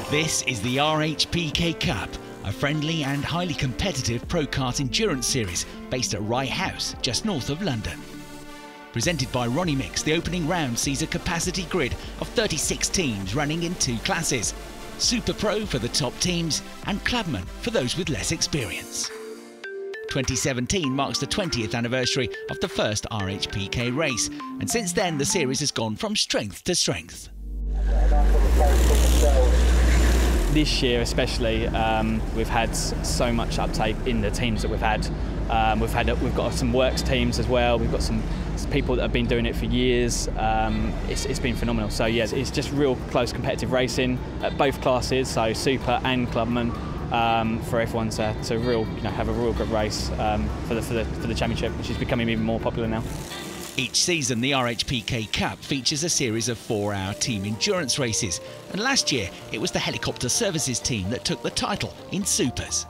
This is the RHPK Cup, a friendly and highly competitive pro-kart endurance series based at Rye House, just north of London. Presented by Ronnie Mix, the opening round sees a capacity grid of 36 teams running in two classes: Super Pro for the top teams and Clubman for those with less experience. 2017 marks the 20th anniversary of the first RHPK race, and since then the series has gone from strength to strength. This year especially, we've had so much uptake in the teams that we've had. We've got some works teams as well. We've got some people that have been doing it for years. It's been phenomenal. So yes, it's just real close competitive racing at both classes, so Super and Clubman, for everyone to have a real good race for the championship, which is becoming even more popular now. Each season, the RHPK Cup features a series of 4-hour team endurance races, and last year it was the helicopter services team that took the title in Supers.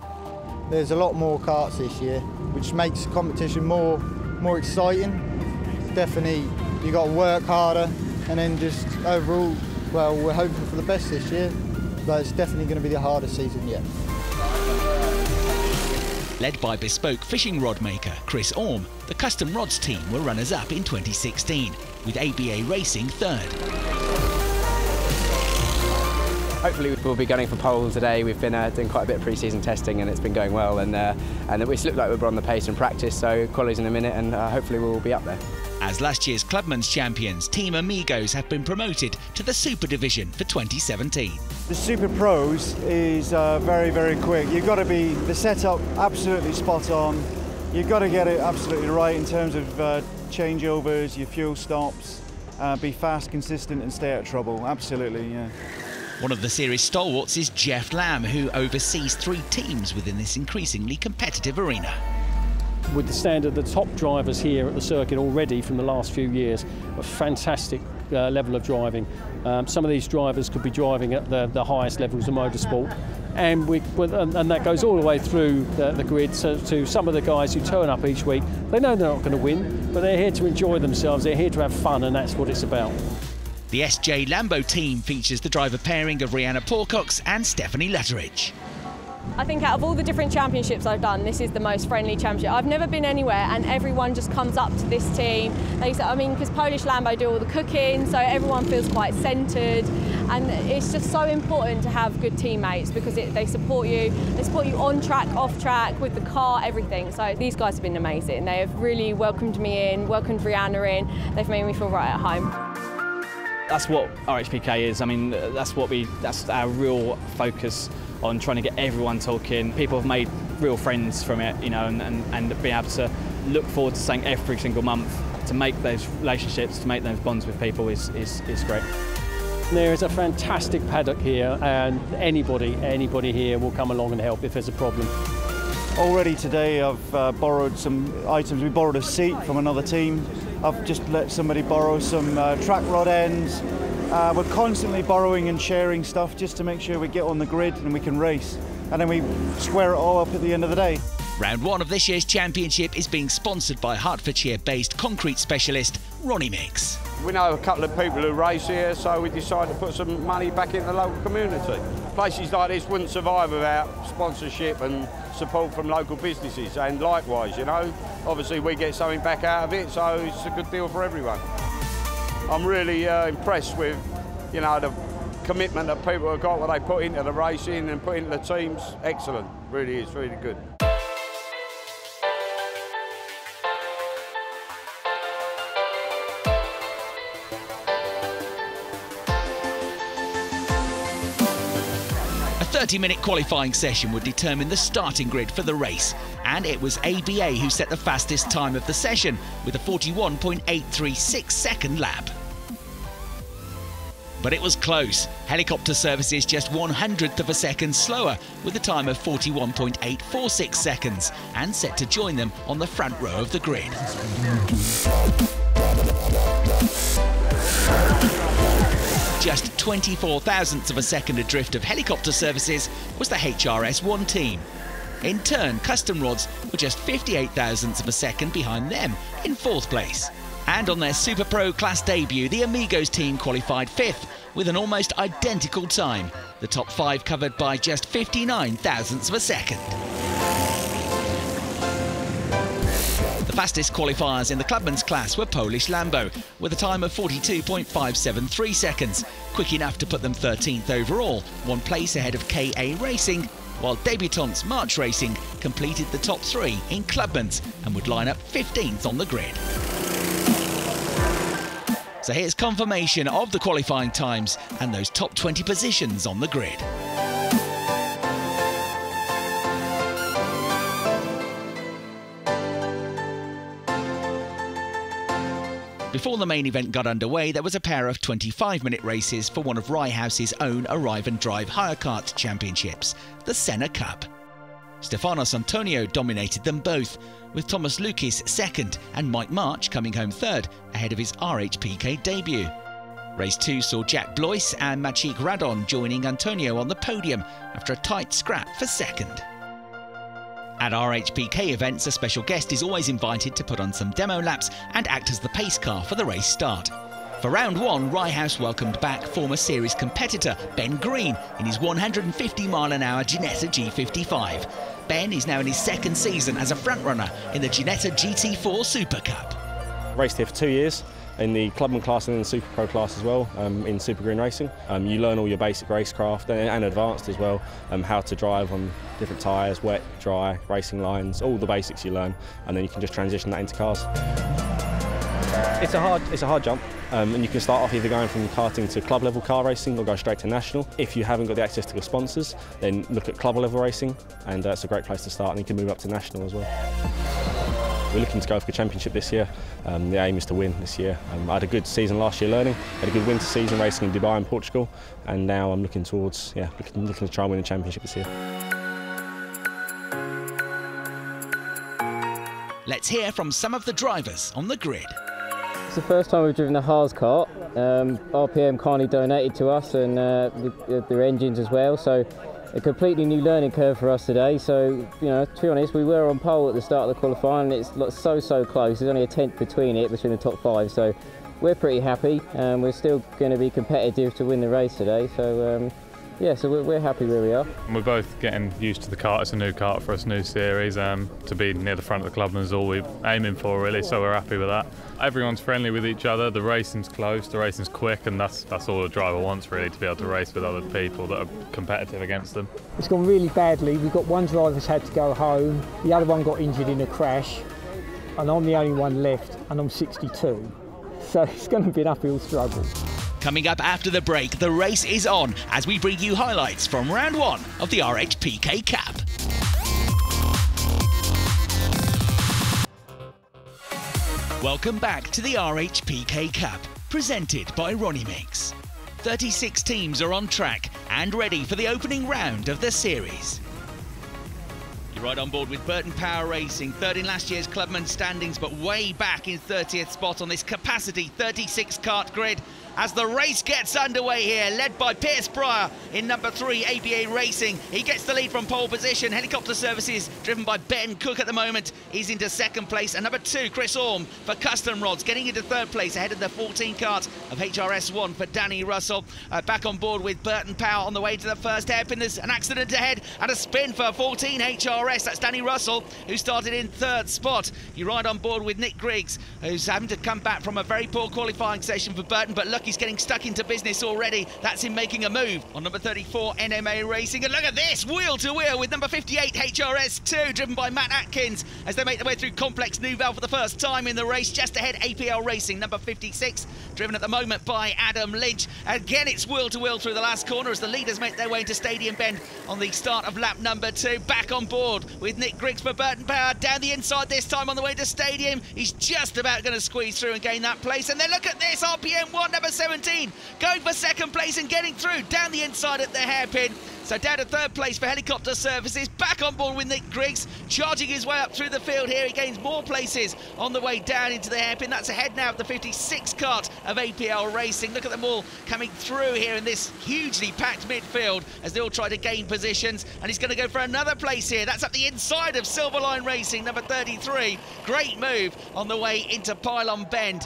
There's a lot more karts this year, which makes the competition more exciting. Definitely, you got to work harder, and then just overall, well, we're hoping for the best this year, but it's definitely going to be the hardest season yet. Led by bespoke fishing rod maker Chris Orme, the custom rods team were runners-up in 2016, with ABA Racing third. Hopefully we'll be gunning for pole today. We've been doing quite a bit of pre-season testing and it's been going well, and we look like we're on the pace in practice, so quali's in a minute and hopefully we'll be up there. As last year's Clubman's champions, Team Amigos have been promoted to the Super Division for 2017. The Super Pros is very, very quick. You've got to be the setup absolutely spot on. You've got to get it absolutely right in terms of changeovers, your fuel stops, be fast, consistent and stay out of trouble. Absolutely, yeah. One of the series stalwarts is Jeff Lamb, who oversees 3 teams within this increasingly competitive arena. With the standard, the top drivers here at the circuit already from the last few years, a fantastic level of driving. Some of these drivers could be driving at the highest levels of motorsport, and that goes all the way through the grid to some of the guys who turn up each week. They know they're not going to win, but they're here to enjoy themselves, they're here to have fun, and that's what it's about. The SJ Lambo team features the driver pairing of Rihanna Porcox and Stephanie Lutteridge. I think out of all the different championships I've done, this is the most friendly championship. I've never been anywhere and everyone just comes up to this team. Because Polish Lambo do all the cooking, so everyone feels quite centred, and it's just so important to have good teammates because they support you. They support you on track, off track, with the car, everything. So these guys have been amazing. They have really welcomed me in, welcomed Rihanna in. They've made me feel right at home. That's what RHPK is. I mean, that's our real focus on trying to get everyone talking. People have made real friends from it, you know, and being able to look forward to something every single month, to make those relationships, to make those bonds with people is great. There is a fantastic paddock here, and anybody here will come along and help if there's a problem. Already today I've borrowed some items. We borrowed a seat from another team. I've just let somebody borrow some track rod ends. We're constantly borrowing and sharing stuff just to make sure we get on the grid and we can race. And then we square it all up at the end of the day. Round 1 of this year's championship is being sponsored by Hertfordshire-based concrete specialist Ronnie Mix. We know a couple of people who race here, so we decided to put some money back in the local community. Places like this wouldn't survive without sponsorship and support from local businesses, and likewise, you know, obviously we get something back out of it, so it's a good deal for everyone. I'm really impressed with, you know, the commitment that people have got, what they put into the racing and put into the teams. Excellent, really is, really good. A 30-minute qualifying session would determine the starting grid for the race, and it was ABA who set the fastest time of the session with a 41.836 second lap. But it was close. Helicopter services just 1/100th of a second slower, with a time of 41.846 seconds, and set to join them on the front row of the grid. Just 24 thousandths of a second adrift of helicopter services was the HRS1 team. In turn, custom rods were just 58 thousandths of a second behind them in 4th place. And on their Super Pro class debut, the Amigos team qualified 5th with an almost identical time. The top 5 covered by just 59 thousandths of a second. The fastest qualifiers in the clubman's class were Polish Lambo, with a time of 42.573 seconds, quick enough to put them 13th overall, 1 place ahead of KA Racing, while debutants March Racing completed the top 3 in clubman's and would line up 15th on the grid. So here's confirmation of the qualifying times and those top 20 positions on the grid. Before the main event got underway, there was a pair of 25-minute races for one of Rye House's own Arrive and Drive hire kart championships, the Senna Cup. Stefanos Antonio dominated them both, with Thomas Lukis second and Mike March coming home third ahead of his RHPK debut. Race 2 saw Jack Blois and Maciej Radon joining Antonio on the podium after a tight scrap for second. At RHPK events, a special guest is always invited to put on some demo laps and act as the pace car for the race start. For round 1, Rye House welcomed back former series competitor Ben Green in his 150-mile-an-hour Ginetta G55. Ben is now in his 2nd season as a frontrunner in the Ginetta GT4 Super Cup. Raced here for 2 years in the clubman class and in the Super Pro class as well, in Super Green Racing. You learn all your basic racecraft and advanced as well, how to drive on different tyres, wet, dry, racing lines, all the basics you learn, and then you can just transition that into cars. It's a hard jump, and you can start off either going from karting to club level car racing or go straight to national. If you haven't got the access to your sponsors, then look at club level racing, and it's a great place to start, and you can move up to national as well. We're looking to go for the championship this year. The aim is to win this year. I had a good season last year learning, had a good winter season racing in Dubai and Portugal, and now I'm looking towards, looking to try and win the championship this year. Let's hear from some of the drivers on the grid. It's the first time we've driven the Haas kart. RPM kindly donated to us and their engines as well, so a completely new learning curve for us today. So, to be honest, we were on pole at the start of the qualifying, and it's so close. There's only a tenth between the top 5, so we're pretty happy, and we're still going to be competitive to win the race today. So so we're happy where we are. We're both getting used to the kart. It's a new kart for us, new series. To be near the front of the club is all we're aiming for, really, so we're happy with that. Everyone's friendly with each other, the racing's close, the racing's quick, and that's all a driver wants, really, to be able to race with other people that are competitive against them. It's gone really badly. We've got one driver that's had to go home, the other one got injured in a crash, and I'm the only one left, and I'm 62. So it's going to be an uphill struggle. Coming up after the break, the race is on as we bring you highlights from round 1 of the RHPK Cup. Welcome back to the RHPK Cup, presented by Ronnie Mix. 36 teams are on track and ready for the opening round of the series. You're right on board with Burton Power Racing, 3rd in last year's clubman standings, but way back in 30th spot on this capacity 36 kart grid. As the race gets underway here, led by Pierce Pryor in number 3, ABA Racing. He gets the lead from pole position. Helicopter Services, driven by Ben Cook at the moment, is into 2nd place. And number 2, Chris Orme for Custom Rods, getting into 3rd place ahead of the 14 kart of HRS1 for Danny Russell. Back on board with Burton Power on the way to the first hairpin. There's an accident ahead and a spin for 14 HRS. That's Danny Russell, who started in 3rd spot. You ride on board with Nick Griggs, who's having to come back from a very poor qualifying session for Burton, but look, he's getting stuck into business already. That's him making a move on number 34, NMA Racing. And look at this, wheel to wheel with number 58, HRS2, driven by Matt Atkins, as they make their way through Complex Nouvelle for the first time in the race. Just ahead, APL Racing, number 56, driven at the moment by Adam Lynch. Again, it's wheel to wheel through the last corner as the leaders make their way into Stadium Bend on the start of lap number 2. Back on board with Nick Griggs for Burton Power, down the inside this time on the way to Stadium. He's just about going to squeeze through and gain that place. And then look at this, RPM1, number 17, going for 2nd place and getting through down the inside at the hairpin. So down to 3rd place for Helicopter Services, back on board with Nick Griggs, charging his way up through the field here. He gains more places on the way down into the hairpin. That's ahead now of the 56 kart of APL Racing. Look at them all coming through here in this hugely packed midfield as they all try to gain positions. And he's going to go for another place here. That's up the inside of Silverline Racing, number 33. Great move on the way into Pylon Bend.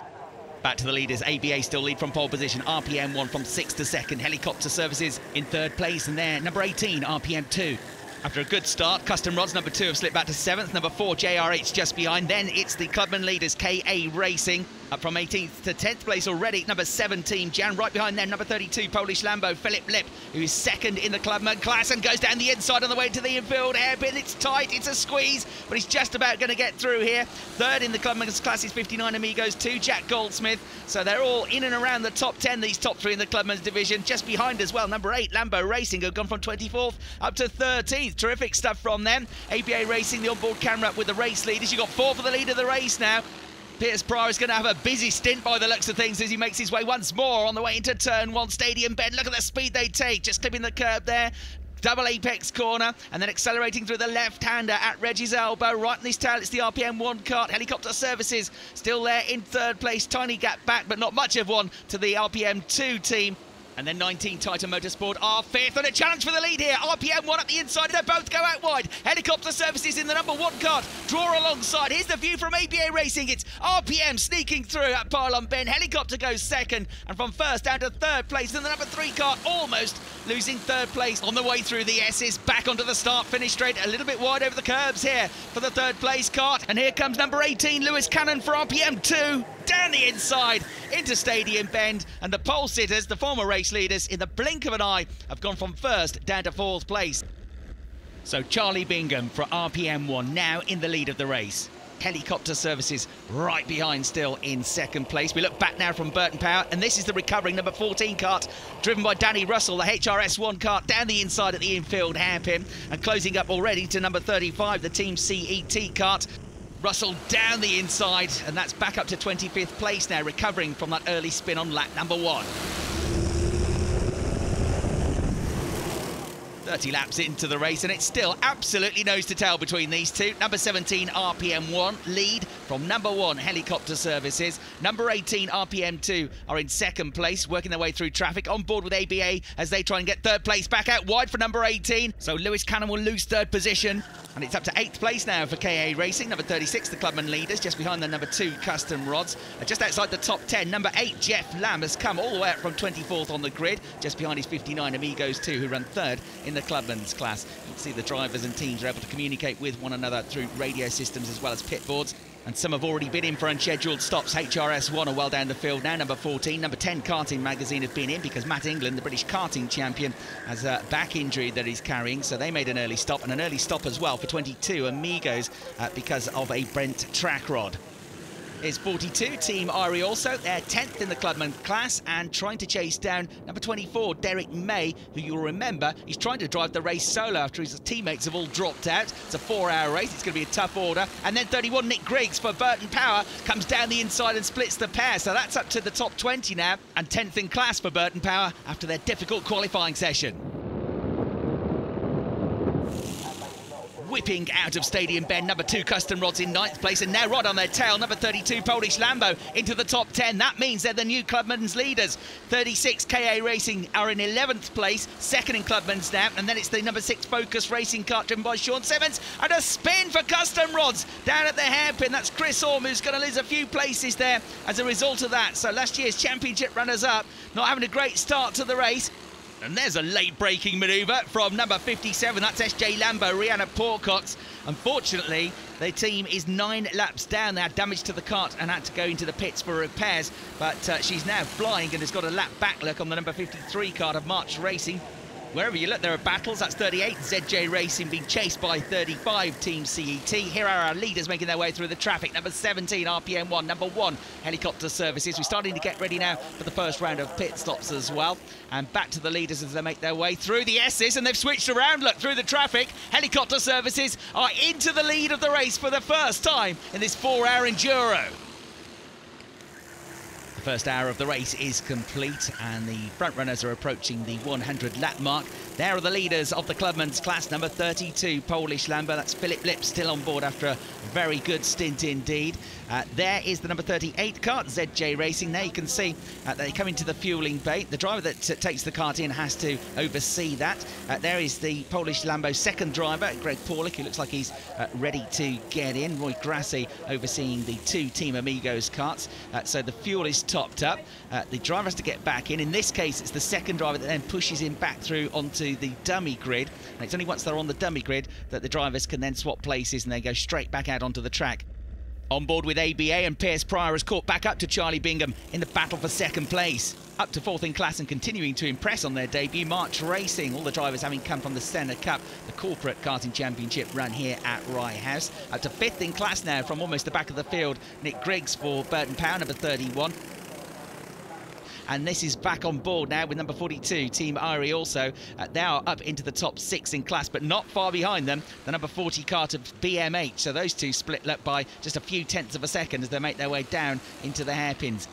Back to the leaders, ABA still lead from pole position, RPM 1 from 6th to 2nd, Helicopter Services in 3rd place, and there, number 18, RPM 2. After a good start, Custom Rods, number 2, have slipped back to 7th, number 4, JRH just behind. Then it's the clubman leaders, KA Racing, up from 18th to 10th place already. Number 17, Jan, right behind them, number 32, Polish Lambo, Philip Lip, who's 2nd in the clubman class and goes down the inside on the way to the infield hairpin. It's tight, it's a squeeze, but he's just about going to get through here. 3rd in the clubman's class is 59 Amigos 2, Jack Goldsmith. So they're all in and around the top 10, these top 3 in the clubman's division. Just behind as well, number 8, Lambo Racing, have gone from 24th up to 13th. Terrific stuff from them. ABA Racing, the onboard camera with the race leaders. You've got 4 for the lead of the race now. Piers Pryor is going to have a busy stint by the looks of things as he makes his way once more on the way into turn 1, Stadium Bend. Look at the speed they take, just clipping the curb there. Double apex corner and then accelerating through the left-hander at Reggie's elbow. Right in his tail, it's the RPM 1 kart. Helicopter Services still there in 3rd place. Tiny gap back, but not much of one to the RPM 2 team. And then 19, Titan Motorsport are 5th, and a challenge for the lead here. RPM 1 up the inside, they both go out wide. Helicopter Services in the number 1 kart, draw alongside. Here's the view from ABA Racing. It's RPM sneaking through at Pylon Bend. Helicopter goes 2nd, and from 1st down to 3rd place. And the number 3 kart almost losing 3rd place on the way through the S's. Back onto the start, finish straight, a little bit wide over the curbs here for the 3rd place kart. And here comes number 18, Lewis Cannon for RPM 2. Down the inside into Stadium Bend, and the pole sitters, the former race leaders, in the blink of an eye have gone from 1st down to 4th place. So Charlie Bingham for RPM 1 now in the lead of the race. Helicopter Services right behind still in 2nd place. We look back now from Burton Power, and this is the recovering number 14 kart driven by Danny Russell, the HRS1 kart down the inside at the infield hairpin, and closing up already to number 35, the Team CET kart. Russell down the inside, and that's back up to 25th place now, recovering from that early spin on lap number 1. 30 laps into the race, and it's still absolutely nose to tail between these two. Number 17, RPM 1, lead from number 1, Helicopter Services. Number 18, RPM 2, are in 2nd place, working their way through traffic, on board with ABA as they try and get 3rd place back out wide for number 18. So Lewis Cannon will lose 3rd position, and it's up to 8th place now for KA Racing. Number 36, the clubman leaders, just behind the number 2, Custom Rods. Just outside the top 10, number 8, Jeff Lamb, has come all the way up from 24th on the grid, just behind his 59 Amigos 2, who run 3rd in the clubman's class. You can see the drivers and teams are able to communicate with one another through radio systems as well as pit boards. And some have already been in for unscheduled stops. HRS1 are well down the field now. Number 14, number 10 Karting magazine have been in because Matt England, the British karting champion, has a back injury that he's carrying. So they made an early stop, and an early stop as well for 22 Amigos because of a Brent track rod. Is 42, Team Irie also. They're 10th in the clubman class and trying to chase down number 24, Derek May, who you'll remember, he's trying to drive the race solo after his teammates have all dropped out. It's a 4-hour race. It's going to be a tough order. And then 31, Nick Griggs for Burton Power, comes down the inside and splits the pair. So that's up to the top 20 now, and 10th in class for Burton Power after their difficult qualifying session. Whipping out of Stadium Bend, number 2 Custom Rods in 9th place, and now right on their tail, number 32 Polish Lambo into the top 10. That means they're the new clubman's leaders. 36 KA Racing are in 11th place, 2nd in clubman's now, and then it's the number 6 Focus Racing kart driven by Sean Simmons, and a spin for Custom Rods down at the hairpin. That's Chris Orm, who's going to lose a few places there as a result of that. So last year's championship runners-up not having a great start to the race. And there's a late braking manoeuvre from number 57. That's SJ Lambo, Rihanna Porcox. Unfortunately, their team is 9 laps down. They had damage to the kart and had to go into the pits for repairs. But she's now flying and has got a lap back look on the number 53 kart of March Racing. Wherever you look, there are battles. That's 38, ZJ Racing being chased by 35, Team CET. Here are our leaders making their way through the traffic. Number 17, RPM 1. Number 1, Helicopter Services. We're starting to get ready now for the first round of pit stops as well. And back to the leaders as they make their way through the S's, and they've switched around, look, through the traffic. Helicopter Services are into the lead of the race for the first time in this 4-hour enduro. The first hour of the race is complete, and the front runners are approaching the 100 lap mark. There are the leaders of the clubman's class, number 32, Polish Lambo. That's Philip Lip, still on board after a very good stint indeed. There is the number 38 kart, ZJ Racing. There you can see they come into the fueling bay. The driver that takes the kart in has to oversee that. There is the Polish Lambo second driver, Greg Paulick, who looks like he's ready to get in. Roy Grassi overseeing the 2 Team Amigos karts. So the fuel is topped up. The driver has to get back in. In this case, it's the second driver that then pushes him back through onto the dummy grid. And it's only once they're on the dummy grid that the drivers can then swap places and they go straight back out onto the track. On board with ABA, and Pierce Pryor has caught back up to Charlie Bingham in the battle for second place. Up to fourth in class and continuing to impress on their debut, March Racing, all the drivers having come from the Senna Cup, the corporate karting championship run here at Rye House. Up to fifth in class now from almost the back of the field, Nick Griggs for Burton Power, number 31. And this is back on board now with number 42, Team Irie also. They are up into the top 6 in class, but not far behind them, the number 40 kart of BMH. So those two split up by just a few tenths of a second as they make their way down into the hairpins.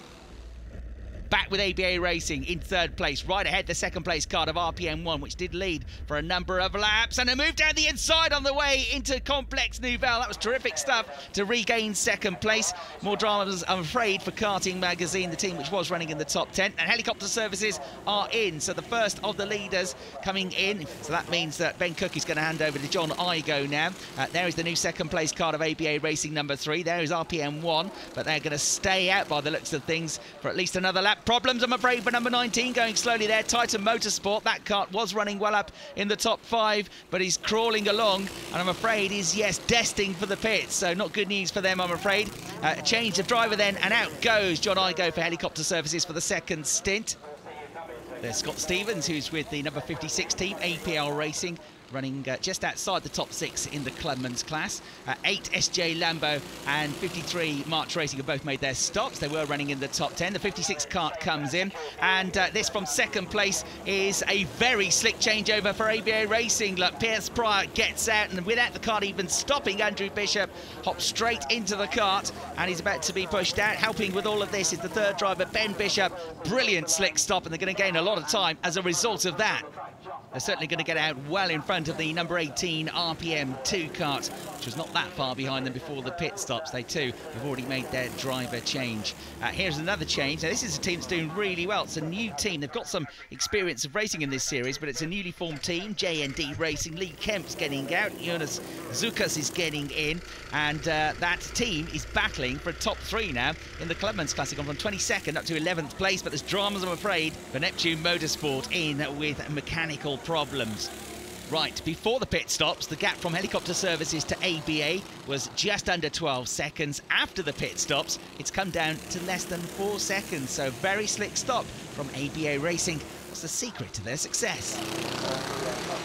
Back with ABA Racing in third place, right ahead the second place card of RPM1, which did lead for a number of laps, and a move down the inside on the way into Complex Nouvelle. That was terrific stuff to regain second place. More dramas, I'm afraid, for Karting Magazine, the team which was running in the top 10, and Helicopter Services are in. So the first of the leaders coming in. So that means that Ben Cook is going to hand over to John Igo now. There is the new second place card of ABA Racing number 3. There is RPM1, but they're going to stay out by the looks of things for at least another lap. Problems, I'm afraid, for number 19 going slowly there. Titan Motorsport, that kart was running well up in the top 5, but he's crawling along, and I'm afraid is, yes, destined for the pits. So not good news for them, I'm afraid. Change of driver then, and out goes John Igo for Helicopter Services for the second stint. There's Scott Stevens, who's with the number 56 team, APL Racing, running just outside the top 6 in the clubman's class. 8 SJ Lambo and 53 March Racing have both made their stops. They were running in the top 10. The 56 kart comes in, and this from second place is a very slick changeover for ABA Racing. Look, Pierce Pryor gets out, and without the kart even stopping, Andrew Bishop hops straight into the kart, and he's about to be pushed out. Helping with all of this is the third driver, Ben Bishop. Brilliant slick stop, and they're going to gain a lot of time as a result of that. They're certainly going to get out well in front of the number 18 RPM2 kart, which was not that far behind them before the pit stops. They too have already made their driver change. Here's another change. Now, this is a team that's doing really well. It's a new team. They've got some experience of racing in this series, but it's a newly formed team. JND Racing. Lee Kemp's getting out. Jonas Zukas is getting in. And that team is battling for a top 3 now in the Clubman's Classic, on from 22nd up to 11th place. But there's dramas, I'm afraid, for Neptune Motorsport in with mechanical problems. Right, before the pit stops, the gap from Helicopter Services to ABA was just under 12 seconds. After the pit stops, it's come down to less than 4 seconds. So very slick stop from ABA Racing. What's the secret to their success?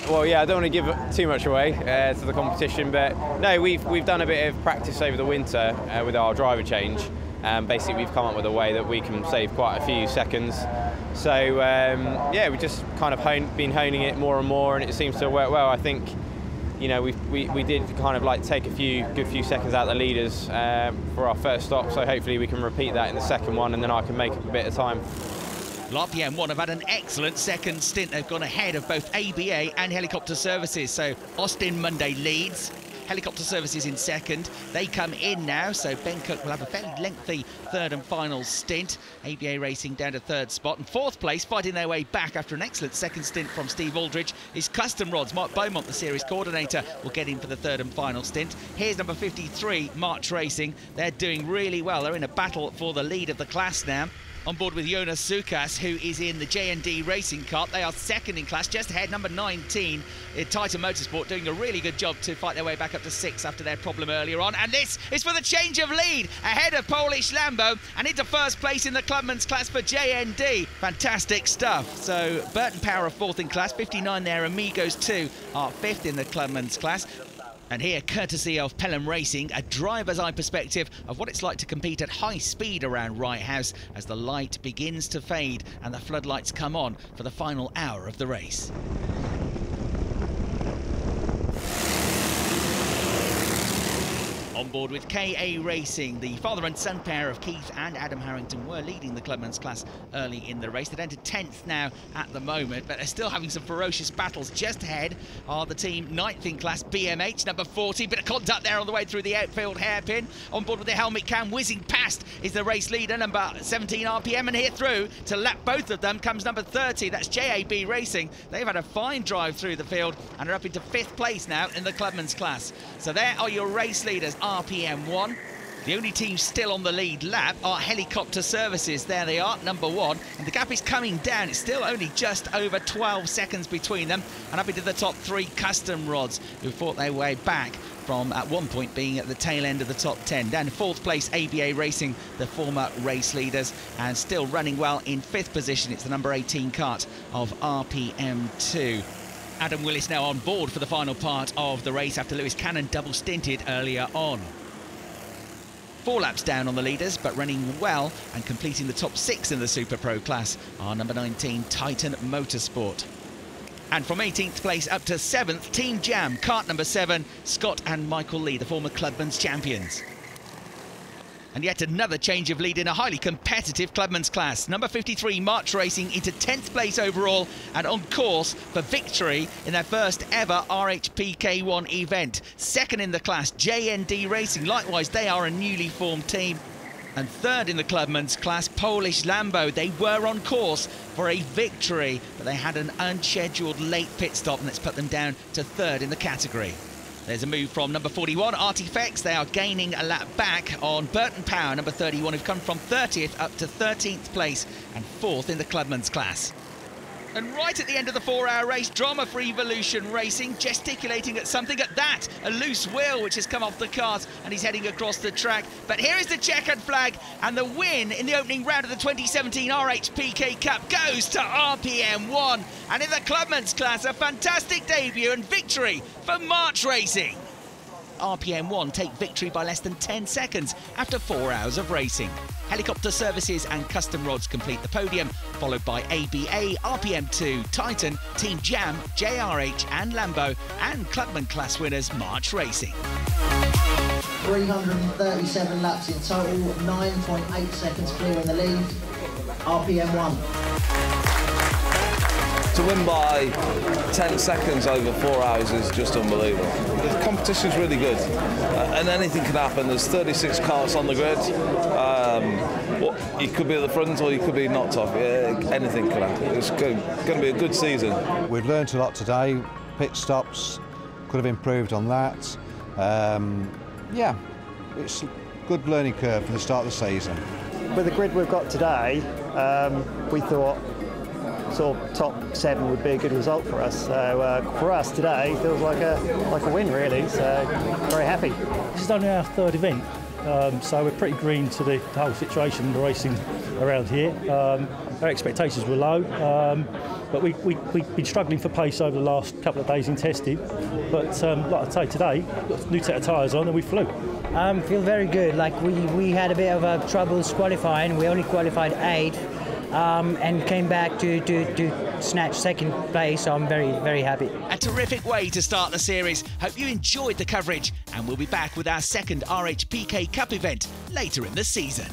Well, yeah, I don't want to give too much away to the competition, but no, we've done a bit of practice over the winter with our driver change. Basically, we've come up with a way that we can save quite a few seconds. So yeah, we've just kind of been honing it more and more, and it seems to work well. I think, you know, we did kind of like take a good few seconds out of the leaders for our first stop. So hopefully we can repeat that in the second one, and then I can make a bit of time. RPM1 have had an excellent second stint. They've gone ahead of both ABA and Helicopter Services. So Austin Monday leads. Helicopter Services in second. They come in now, so Ben Cook will have a fairly lengthy third and final stint. ABA Racing down to third spot. And fourth place, fighting their way back after an excellent second stint from Steve Aldridge, is Custom Rods. Mark Beaumont, the series coordinator, will get in for the third and final stint. Here's number 53, March Racing. They're doing really well. They're in a battle for the lead of the class now. On board with Jonas Zukas, who is in the JND Racing kart. They are second in class, just ahead, number 19, Titan Motorsport, doing a really good job to fight their way back up to 6 after their problem earlier on. And this is for the change of lead, ahead of Polish Lambo, and into first place in the Clubman's class for JND. Fantastic stuff. So Burton Power are fourth in class, 59 there. Amigos 2 are fifth in the Clubman's class. And here, courtesy of Pelham Racing, a driver's eye perspective of what it's like to compete at high speed around Rye House as the light begins to fade and the floodlights come on for the final hour of the race. On board with KA Racing, the father and son pair of Keith and Adam Harrington were leading the Clubman's class early in the race. They're down to 10th now at the moment, but they're still having some ferocious battles. Just ahead are the team 9th in class, BMH, number 40. Bit of contact there on the way through the outfield hairpin. On board with the helmet cam, whizzing past is the race leader, number 17 RPM, and here through to lap both of them comes number 30. That's JAB Racing. They've had a fine drive through the field and are up into 5th place now in the Clubman's class. So there are your race leaders. RPM1, The only team still on the lead lap are Helicopter Services. There they are, number 1, and the gap is coming down. It's still only just over 12 seconds between them, and up into the top 3 Custom Rods, who fought their way back from at one point being at the tail end of the top 10. Down to 4th place, ABA Racing, the former race leaders, and still running well in 5th position. It's the number 18 kart of RPM2. Adam Willis now on board for the final part of the race after Lewis Cannon double stinted earlier on. 4 laps down on the leaders, but running well and completing the top 6 in the Super Pro class are number 19 Titan Motorsport. And from 18th place up to 7th, Team Jam, kart number 7, Scott and Michael Lee, the former Clubman's champions. And yet another change of lead in a highly competitive Clubman's class. Number 53 March Racing into 10th place overall and on course for victory in their first ever RHP K1 event. Second in the class, JND Racing. Likewise, they are a newly formed team. And third in the Clubman's class, Polish Lambo. They were on course for a victory, but they had an unscheduled late pit stop, and it's put them down to third in the category. There's a move from number 41, Artifacts. They are gaining a lap back on Burton Power, number 31, who've come from 30th up to 13th place and 4th in the Clubman's class. And right at the end of the 4-hour race, drama-free Evolution Racing gesticulating at something at that, a loose wheel which has come off the kart, and he's heading across the track. But here is the checkered flag, and the win in the opening round of the 2017 RHPK Cup goes to RPM1. And in the Clubman's class, a fantastic debut and victory for March Racing. RPM1 take victory by less than 10 seconds after 4 hours of racing. Helicopter Services and Custom Rods complete the podium, followed by ABA, RPM2, Titan, Team Jam, JRH and Lambo, and Clubman class winners March Racing. 337 laps in total, 9.8 seconds clear in the lead, RPM1. To win by 10 seconds over 4 hours is just unbelievable. The competition's really good, and anything can happen. There's 36 karts on the grid. You could be at the front or you could be knocked off. Anything can happen. It's going to be a good season. We've learned a lot today. Pit stops, could have improved on that. Yeah, it's a good learning curve for the start of the season. With the grid we've got today, we thought sort of top 7 would be a good result for us. So for us today, feels like a win really. So very happy. This is only our 3rd event, so we're pretty green to the whole situation, the racing around here. Our expectations were low, but we've been struggling for pace over the last couple of days in testing. But like I say, today, got a new set of tyres on and we flew. Feel very good. Like we had a bit of troubles qualifying. We only qualified 8. And came back to snatch 2nd place, so I'm very, very happy. A terrific way to start the series. Hope you enjoyed the coverage, and we'll be back with our 2nd RHPK Cup event later in the season.